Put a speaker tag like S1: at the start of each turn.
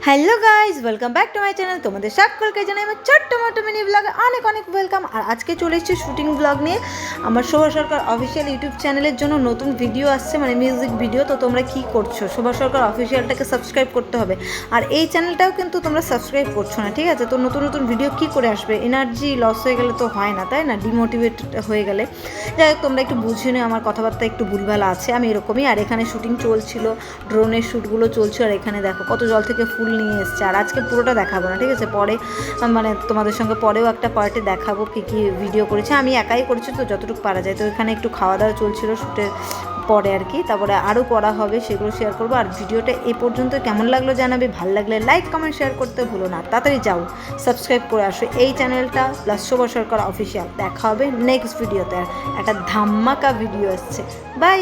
S1: Hello guys, welcome back to my channel. তোমাদের সকলকে জানাই আমার ছোট্ট মোটো মিনি ব্লগে অনেক অনেক ওয়েলকাম। আর আজকে চলে এসেছি শুটিং ব্লগ নিয়ে। আমার শোভা সরকার অফিসিয়াল ইউটিউব চ্যানেলের জন্য নতুন ভিডিও আসছে, মানে মিউজিক ভিডিও। তো তোমরা কী করছো, শোভা সরকার অফিসিয়ালটাকে সাবস্ক্রাইব করতে হবে। আর এই চ্যানেলটাও কিন্তু তোমরা সাবস্ক্রাইব করছো না, ঠিক আছে? তো নতুন নতুন ভিডিও কী করে আসবে? এনার্জি লস হয়ে গেলে তো হয় না, তাই না? ডিমোটিভেট হয়ে গেলে। যাই হোক, তোমরা একটু বুঝে নিও, আমার কথাবার্তা একটু ভুলভাল আছে, আমি এরকমই। আর এখানে শুটিং চলছিল, ড্রোনের শ্যুটগুলো চলছিল। আর এখানে দেখো কত জল থেকে ফুল নিয়ে এসছে। আর আজকে পুরোটা দেখাবো না, ঠিক আছে? পরে মানে তোমাদের সঙ্গে পরেও একটা পার্টে দেখাবো কী কী ভিডিও করেছে। আমি একাই করেছি, তো যতটুকু পারা যায়। তো এখানে একটু খাওয়া দাওয়া চলছিল শ্যুটের পরে আর কি। তারপরে আরও করা হবে, সেগুলো শেয়ার করবো। আর ভিডিওটা এই পর্যন্ত কেমন লাগলো জানাবে। ভালো লাগলে লাইক কমেন্ট শেয়ার করতে ভুলো না। তাড়াতাড়ি যাও, সাবস্ক্রাইব করে আসো এই চ্যানেলটা প্লাস শোভা সরকার অফিসিয়াল। দেখা হবে নেক্সট ভিডিওতে, একটা ধামাকা ভিডিও আসছে। বাই।